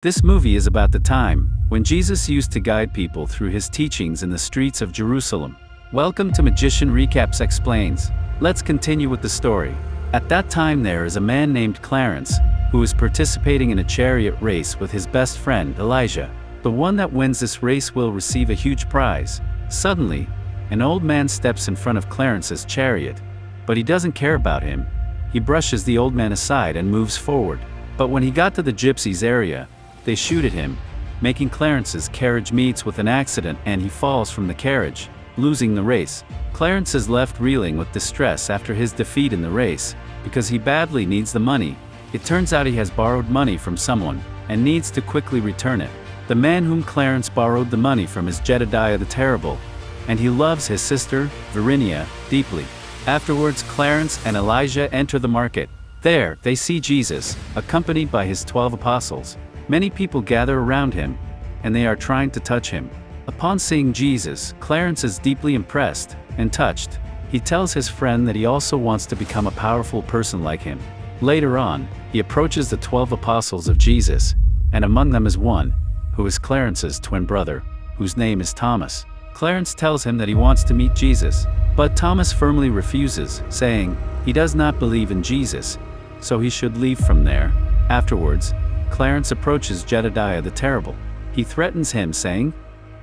This movie is about the time when Jesus used to guide people through his teachings in the streets of Jerusalem. Welcome to Magician Recaps Explains. Let's continue with the story. At that time there is a man named Clarence, who is participating in a chariot race with his best friend Elijah. The one that wins this race will receive a huge prize. Suddenly, an old man steps in front of Clarence's chariot, but he doesn't care about him. He brushes the old man aside and moves forward. But when he got to the gypsies' area, they shoot at him, making Clarence's carriage meets with an accident and he falls from the carriage, losing the race. Clarence is left reeling with distress after his defeat in the race, because he badly needs the money. It turns out he has borrowed money from someone, and needs to quickly return it. The man whom Clarence borrowed the money from is Jedediah the Terrible, and he loves his sister, Verinia, deeply. Afterwards Clarence and Elijah enter the market. There, they see Jesus, accompanied by his 12 apostles. Many people gather around him, and they are trying to touch him. Upon seeing Jesus, Clarence is deeply impressed and touched. He tells his friend that he also wants to become a powerful person like him. Later on, he approaches the 12 apostles of Jesus, and among them is one, who is Clarence's twin brother, whose name is Thomas. Clarence tells him that he wants to meet Jesus, but Thomas firmly refuses, saying he does not believe in Jesus, so he should leave from there. Afterwards, Clarence approaches Jedediah the Terrible. He threatens him, saying,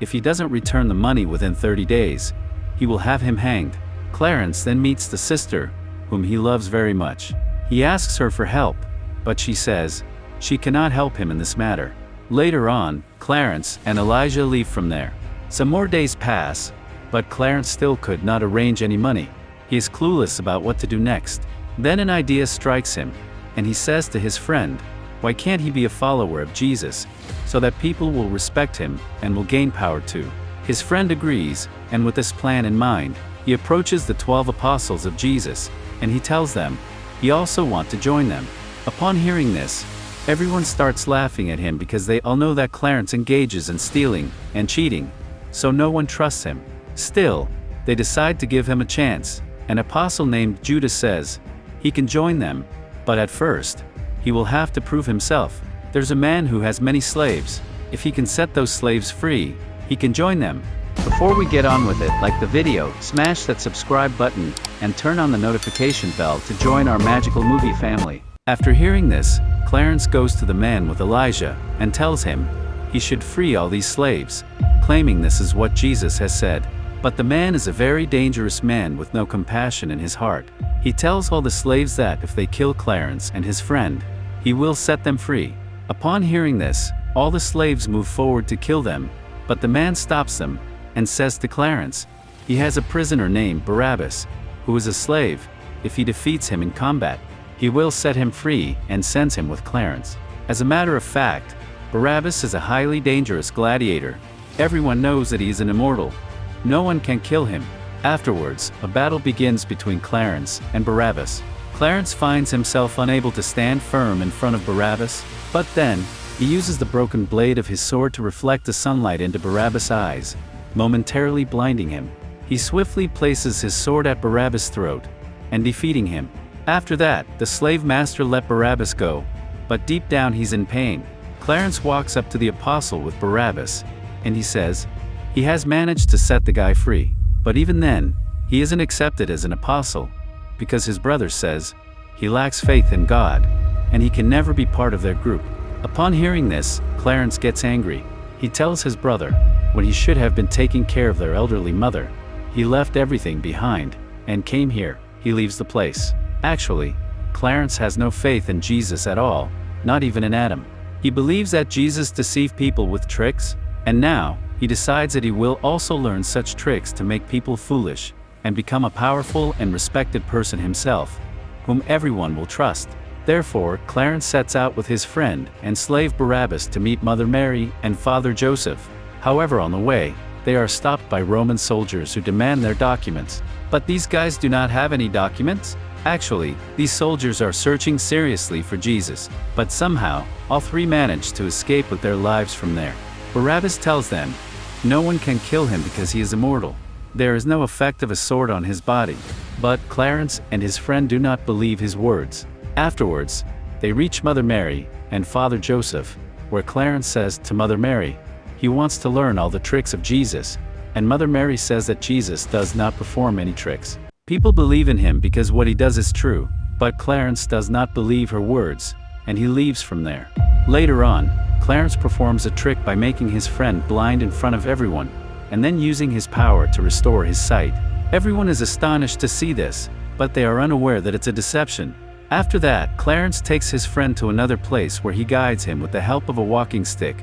if he doesn't return the money within 30 days, he will have him hanged. Clarence then meets the sister, whom he loves very much. He asks her for help, but she says she cannot help him in this matter. Later on, Clarence and Elijah leave from there. Some more days pass, but Clarence still could not arrange any money. He is clueless about what to do next. Then an idea strikes him, and he says to his friend, why can't he be a follower of Jesus, so that people will respect him and will gain power too? His friend agrees, and with this plan in mind, he approaches the 12 apostles of Jesus, and he tells them he also wants to join them. Upon hearing this, everyone starts laughing at him because they all know that Clarence engages in stealing and cheating, so no one trusts him. Still, they decide to give him a chance. An apostle named Judas says he can join them, but at first, he will have to prove himself. There's a man who has many slaves. If he can set those slaves free, he can join them. Before we get on with it, like the video, smash that subscribe button, and turn on the notification bell to join our magical movie family. After hearing this, Clarence goes to the man with Elijah, and tells him he should free all these slaves, claiming this is what Jesus has said. But the man is a very dangerous man with no compassion in his heart. He tells all the slaves that if they kill Clarence and his friend, he will set them free. Upon hearing this, all the slaves move forward to kill them, but the man stops them, and says to Clarence, he has a prisoner named Barabbas, who is a slave. If he defeats him in combat, he will set him free and sends him with Clarence. As a matter of fact, Barabbas is a highly dangerous gladiator. Everyone knows that he is an immortal. No one can kill him. Afterwards, a battle begins between Clarence and Barabbas. Clarence finds himself unable to stand firm in front of Barabbas, but then, he uses the broken blade of his sword to reflect the sunlight into Barabbas' eyes, momentarily blinding him. He swiftly places his sword at Barabbas' throat, and defeating him. After that, the slave master let Barabbas go, but deep down he's in pain. Clarence walks up to the apostle with Barabbas, and he says he has managed to set the guy free. But even then, he isn't accepted as an apostle, because his brother says he lacks faith in God, and he can never be part of their group. Upon hearing this, Clarence gets angry. He tells his brother, when he should have been taking care of their elderly mother, he left everything behind, and came here. He leaves the place. Actually, Clarence has no faith in Jesus at all, not even in Adam. He believes that Jesus deceived people with tricks, and now, he decides that he will also learn such tricks to make people foolish, and become a powerful and respected person himself, whom everyone will trust. Therefore, Clarence sets out with his friend and slave Barabbas to meet Mother Mary and Father Joseph. However, on the way, they are stopped by Roman soldiers who demand their documents. But these guys do not have any documents? Actually, these soldiers are searching seriously for Jesus, but somehow, all three manage to escape with their lives from there. Barabbas tells them no one can kill him because he is immortal. There is no effect of a sword on his body. But Clarence and his friend do not believe his words. Afterwards, they reach Mother Mary and Father Joseph, where Clarence says to Mother Mary, he wants to learn all the tricks of Jesus, and Mother Mary says that Jesus does not perform any tricks. People believe in him because what he does is true, but Clarence does not believe her words, and he leaves from there. Later on, Clarence performs a trick by making his friend blind in front of everyone, and then using his power to restore his sight. Everyone is astonished to see this, but they are unaware that it's a deception. After that, Clarence takes his friend to another place where he guides him with the help of a walking stick,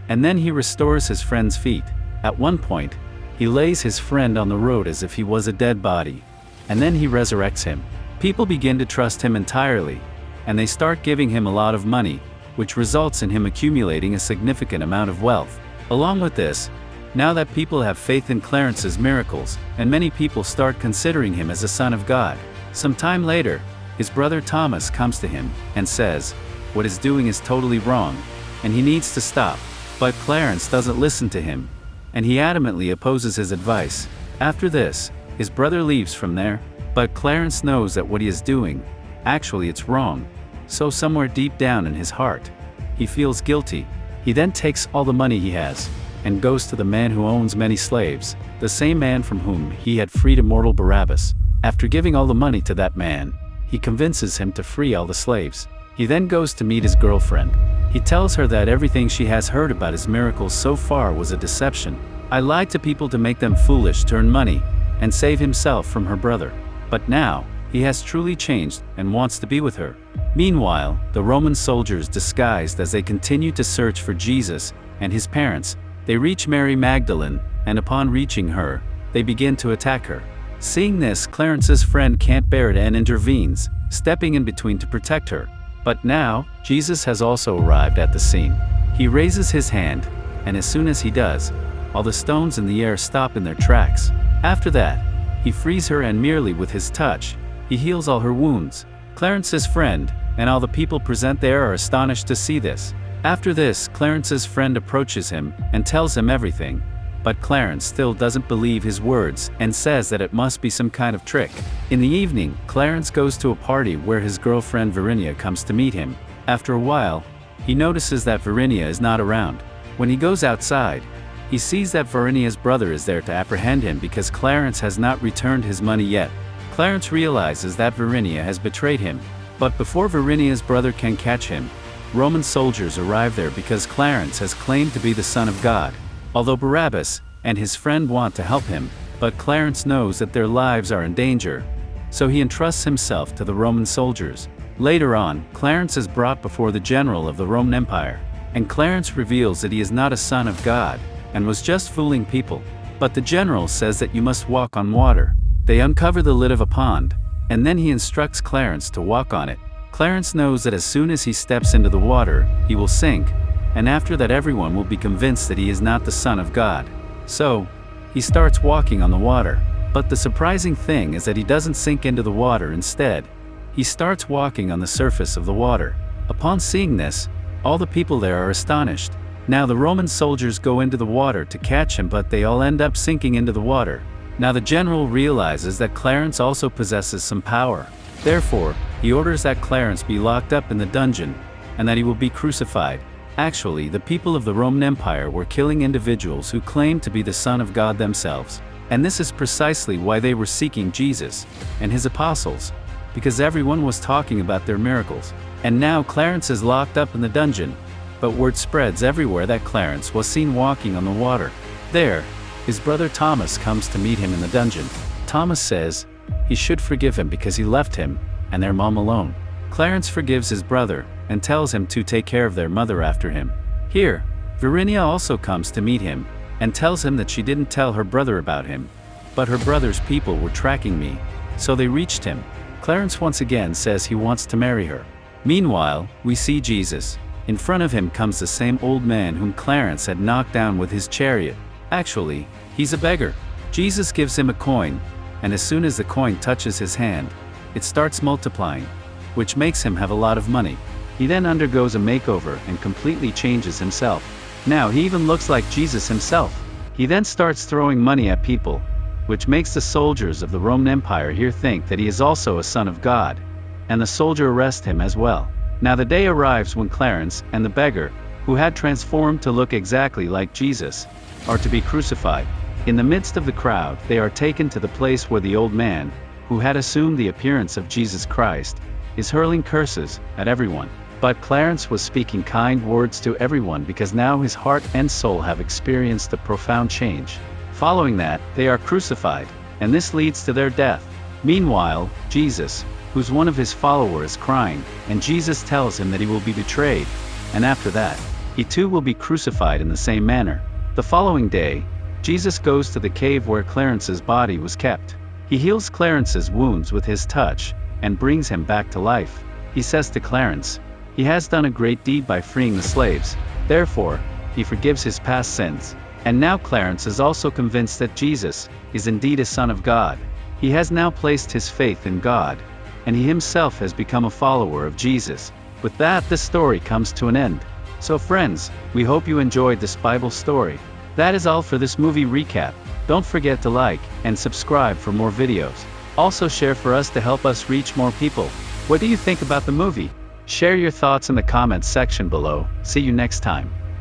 and then he restores his friend's feet. At one point, he lays his friend on the road as if he was a dead body, and then he resurrects him. People begin to trust him entirely, and they start giving him a lot of money, which results in him accumulating a significant amount of wealth. Along with this, now that people have faith in Clarence's miracles, and many people start considering him as a son of God. Some time later, his brother Thomas comes to him and says, what he's doing is totally wrong, and he needs to stop. But Clarence doesn't listen to him, and he adamantly opposes his advice. After this, his brother leaves from there, but Clarence knows that what he is doing, actually it's wrong. So somewhere deep down in his heart, he feels guilty. He then takes all the money he has, and goes to the man who owns many slaves, the same man from whom he had freed immortal Barabbas. After giving all the money to that man, he convinces him to free all the slaves. He then goes to meet his girlfriend. He tells her that everything she has heard about his miracles so far was a deception. I lied to people to make them foolish to earn money, and save himself from her brother. But now, he has truly changed, and wants to be with her. Meanwhile, the Roman soldiers disguised as they continue to search for Jesus and his parents, they reach Mary Magdalene, and upon reaching her, they begin to attack her. Seeing this, Clarence's friend can't bear it and intervenes, stepping in between to protect her. But now, Jesus has also arrived at the scene. He raises his hand, and as soon as he does, all the stones in the air stop in their tracks. After that, he frees her, and merely with his touch, he heals all her wounds. Clarence's friend, and all the people present there are astonished to see this. After this, Clarence's friend approaches him, and tells him everything. But Clarence still doesn't believe his words, and says that it must be some kind of trick. In the evening, Clarence goes to a party where his girlfriend Verinia comes to meet him. After a while, he notices that Verinia is not around. When he goes outside, he sees that Verinia's brother is there to apprehend him because Clarence has not returned his money yet. Clarence realizes that Verinia has betrayed him. But before Verinia's brother can catch him, Roman soldiers arrive there because Clarence has claimed to be the Son of God. Although Barabbas and his friend want to help him, but Clarence knows that their lives are in danger, so he entrusts himself to the Roman soldiers. Later on, Clarence is brought before the general of the Roman Empire, and Clarence reveals that he is not a son of God, and was just fooling people. But the general says that you must walk on water. They uncover the lid of a pond, and then he instructs Clarence to walk on it. Clarence knows that as soon as he steps into the water, he will sink, and after that everyone will be convinced that he is not the Son of God. So, he starts walking on the water. But the surprising thing is that he doesn't sink into the water. Instead, he starts walking on the surface of the water. Upon seeing this, all the people there are astonished. Now the Roman soldiers go into the water to catch him, but they all end up sinking into the water. Now the general realizes that Clarence also possesses some power. Therefore, he orders that Clarence be locked up in the dungeon, and that he will be crucified. Actually, the people of the Roman Empire were killing individuals who claimed to be the Son of God themselves. And this is precisely why they were seeking Jesus and his apostles, because everyone was talking about their miracles. And now Clarence is locked up in the dungeon, but word spreads everywhere that Clarence was seen walking on the water. There, his brother Thomas comes to meet him in the dungeon. Thomas says he should forgive him because he left him and their mom alone. Clarence forgives his brother and tells him to take care of their mother after him. Here, Verinia also comes to meet him and tells him that she didn't tell her brother about him, but her brother's people were tracking me, so they reached him. Clarence once again says he wants to marry her. Meanwhile, we see Jesus. In front of him comes the same old man whom Clarence had knocked down with his chariot. Actually, he's a beggar. Jesus gives him a coin, and as soon as the coin touches his hand, it starts multiplying, which makes him have a lot of money. He then undergoes a makeover and completely changes himself. Now he even looks like Jesus himself. He then starts throwing money at people, which makes the soldiers of the Roman Empire here think that he is also a son of God, and the soldier arrests him as well. Now the day arrives when Clarence and the beggar who had transformed to look exactly like Jesus, are to be crucified. In the midst of the crowd, they are taken to the place where the old man, who had assumed the appearance of Jesus Christ, is hurling curses at everyone. But Clarence was speaking kind words to everyone because now his heart and soul have experienced a profound change. Following that, they are crucified, and this leads to their death. Meanwhile, Jesus, who's one of his followers, is crying, and Jesus tells him that he will be betrayed, and after that, he too will be crucified in the same manner. The following day, Jesus goes to the cave where Clarence's body was kept. He heals Clarence's wounds with his touch, and brings him back to life. He says to Clarence, he has done a great deed by freeing the slaves, therefore, he forgives his past sins. And now Clarence is also convinced that Jesus is indeed a Son of God. He has now placed his faith in God, and he himself has become a follower of Jesus. With that, the story comes to an end. So friends, we hope you enjoyed this Bible story. That is all for this movie recap. Don't forget to like and subscribe for more videos. Also share for us to help us reach more people. What do you think about the movie? Share your thoughts in the comments section below. See you next time.